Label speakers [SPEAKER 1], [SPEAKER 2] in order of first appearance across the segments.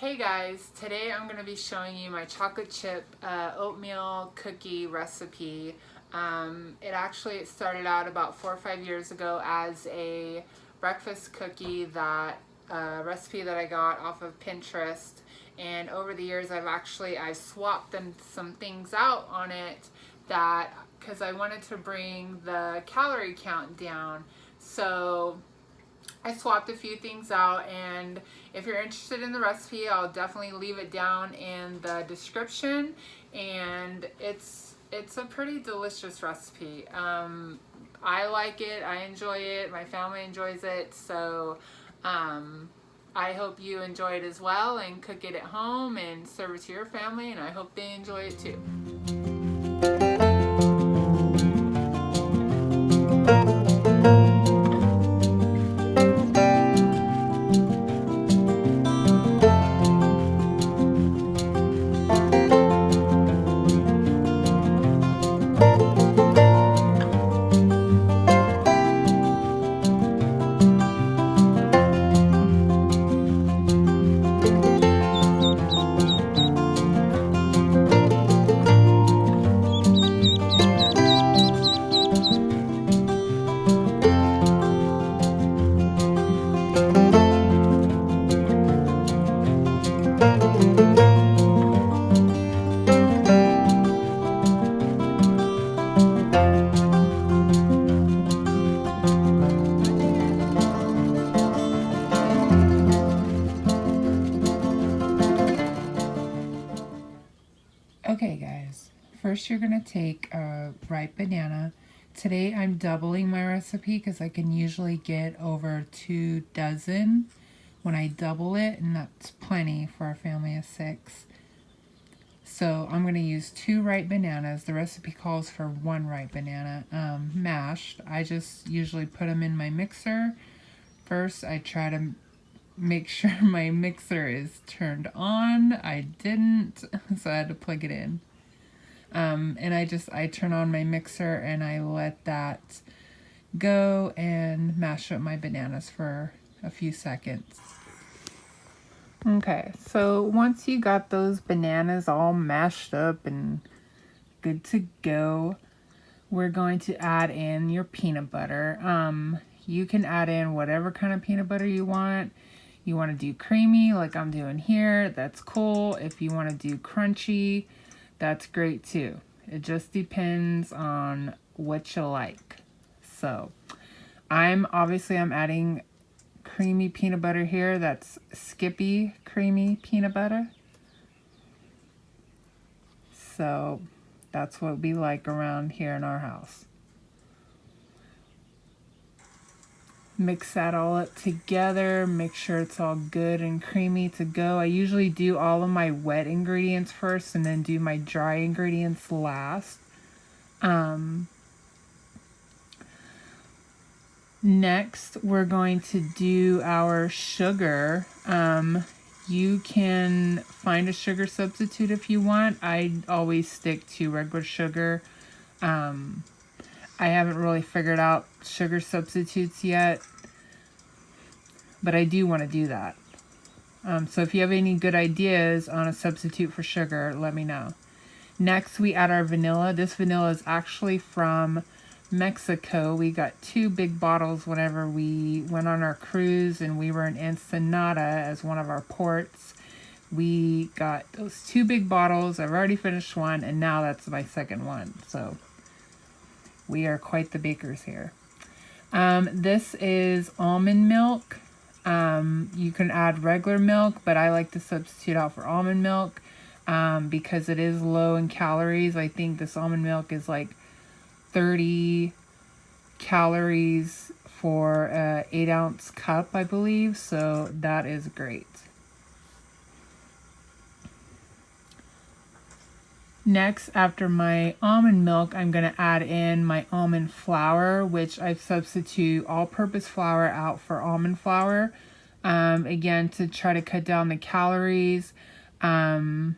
[SPEAKER 1] Hey guys, today I'm going to be showing you my chocolate chip oatmeal cookie recipe. It started out about 4 or 5 years ago as a breakfast cookie recipe that I got off of Pinterest. And over the years I've swapped some things out on it because I wanted to bring the calorie count down. So I swapped a few things out, and if you're interested in the recipe, I'll definitely leave it down in the description. And it's a pretty delicious recipe. I like it, I enjoy it, my family enjoys it, so I hope you enjoy it as well and cook it at home and serve it to your family, and I hope they enjoy it too. Okay guys, first you're going to take a ripe banana. Today I'm doubling my recipe because I can usually get over 2 dozen when I double it, and that's plenty for a family of 6. So I'm going to use 2 ripe bananas. The recipe calls for 1 ripe banana mashed. I just usually put them in my mixer. First I try to make sure my mixer is turned on. I didn't, so I had to plug it in. And I turn on my mixer and I let that go and mash up my bananas for a few seconds. Okay, so once you got those bananas all mashed up and good to go, we're going to add in your peanut butter. You can add in whatever kind of peanut butter you want. You want to do creamy like I'm doing here, that's cool. If you want to do crunchy, that's great too. It just depends on what you like. So I'm adding creamy peanut butter here. That's Skippy creamy peanut butter. So that's what we like around here in our house. Mix that all up together, make sure it's all good and creamy to go. I usually do all of my wet ingredients first and then do my dry ingredients last. Next, we're going to do our sugar. You can find a sugar substitute if you want. I always stick to regular sugar. I haven't really figured out sugar substitutes yet, but I do want to do that. So if you have any good ideas on a substitute for sugar, let me know. Next, we add our vanilla. This vanilla is actually from Mexico. We got 2 big bottles whenever we went on our cruise and we were in Ensenada as one of our ports. We got those 2 big bottles. I've already finished one, and now that's my second one. So we are quite the bakers here. This is almond milk. You can add regular milk, but I like to substitute out for almond milk because it is low in calories. I think this almond milk is like 30 calories for an 8-ounce cup, I believe. So that is great. Next, after my almond milk, I'm going to add in my almond flour, which I substitute all-purpose flour out for almond flour. Again, to try to cut down the calories. So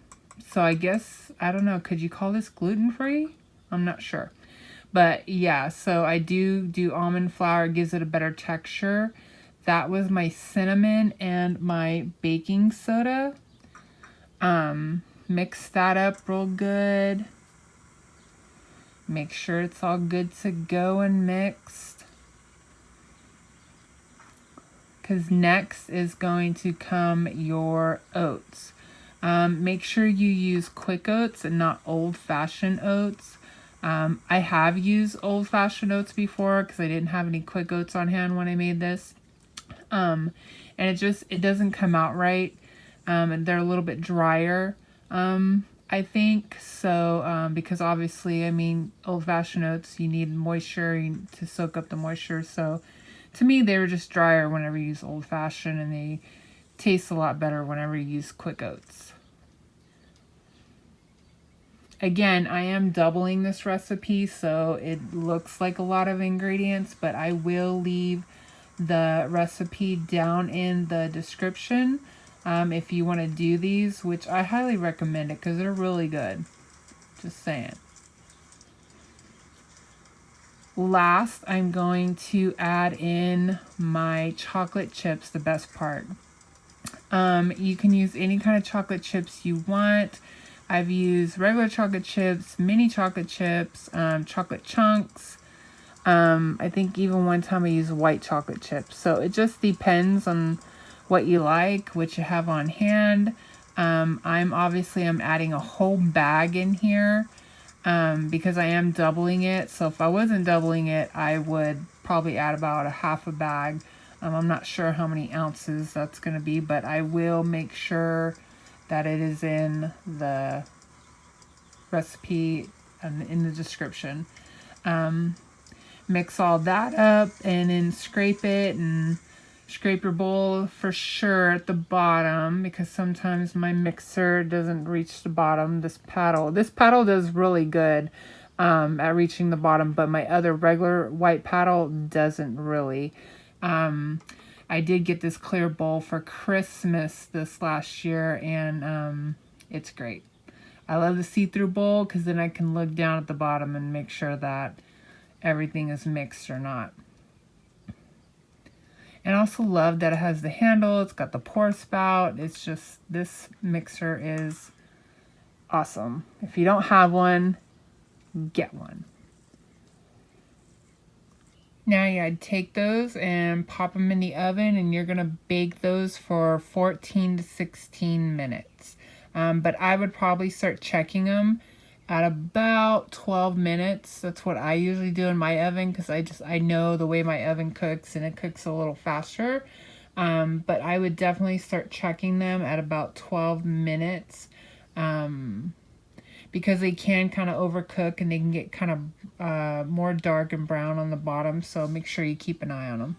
[SPEAKER 1] I guess, I don't know, could you call this gluten-free? I'm not sure. But yeah, so I do almond flour. It gives it a better texture. That was my cinnamon and my baking soda. Mix that up real good. Make sure it's all good to go and mixed. Because next is going to come your oats. Make sure you use quick oats and not old-fashioned oats. I have used old-fashioned oats before because I didn't have any quick oats on hand when I made this. And it doesn't come out right. And they're a little bit drier, I think. So, because obviously, I mean, old-fashioned oats, you need moisture to soak up the moisture. So, to me, they were just drier whenever you use old-fashioned, and they taste a lot better whenever you use quick oats. Again, I am doubling this recipe, so it looks like a lot of ingredients, but I will leave the recipe down in the description if you want to do these, which I highly recommend it because they're really good. Just saying. Last, I'm going to add in my chocolate chips, the best part. You can use any kind of chocolate chips you want. I've used regular chocolate chips, mini chocolate chips, chocolate chunks. I think even one time I used white chocolate chips. So it just depends on what you like, what you have on hand. I'm adding a whole bag in here because I am doubling it. So if I wasn't doubling it, I would probably add about a half a bag. I'm not sure how many ounces that's going to be, but I will make sure that it is in the recipe and in the description. Mix all that up and then scrape it and scrape your bowl for sure at the bottom because sometimes my mixer doesn't reach the bottom. This paddle does really good at reaching the bottom, but my other regular white paddle doesn't really. I did get this clear bowl for Christmas this last year, and it's great. I love the see-through bowl because then I can look down at the bottom and make sure that everything is mixed or not. And I also love that it has the handle. It's got the pour spout. It's just, this mixer is awesome. If you don't have one, get one. Now you take those and pop them in the oven, and you're going to bake those for 14 to 16 minutes. But I would probably start checking them at about 12 minutes. That's what I usually do in my oven because I know the way my oven cooks, and it cooks a little faster. But I would definitely start checking them at about 12 minutes because they can kind of overcook and they can get kind of more dark and brown on the bottom. So make sure you keep an eye on them.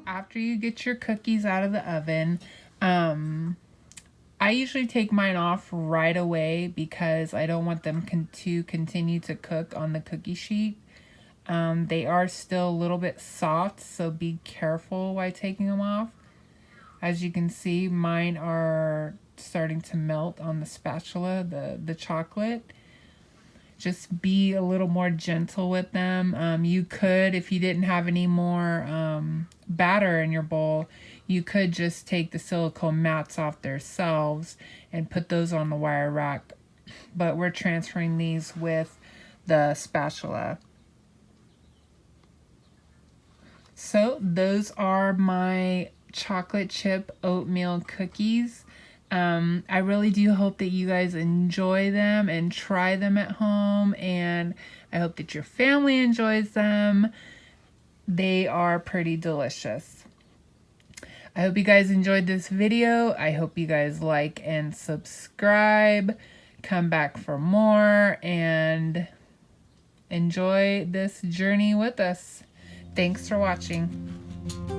[SPEAKER 1] After you get your cookies out of the oven, I usually take mine off right away because I don't want them to continue to cook on the cookie sheet. They are still a little bit soft, so be careful while taking them off. As you can see, mine are starting to melt on the spatula, the chocolate. Just be a little more gentle with them. You could, if you didn't have any more batter in your bowl, you could just take the silicone mats off themselves and put those on the wire rack. But we're transferring these with the spatula. So those are my chocolate chip oatmeal cookies. I really do hope that you guys enjoy them and try them at home, and I hope that your family enjoys them. They are pretty delicious. I hope you guys enjoyed this video. I hope you guys like and subscribe. Come back for more and enjoy this journey with us. Thanks for watching.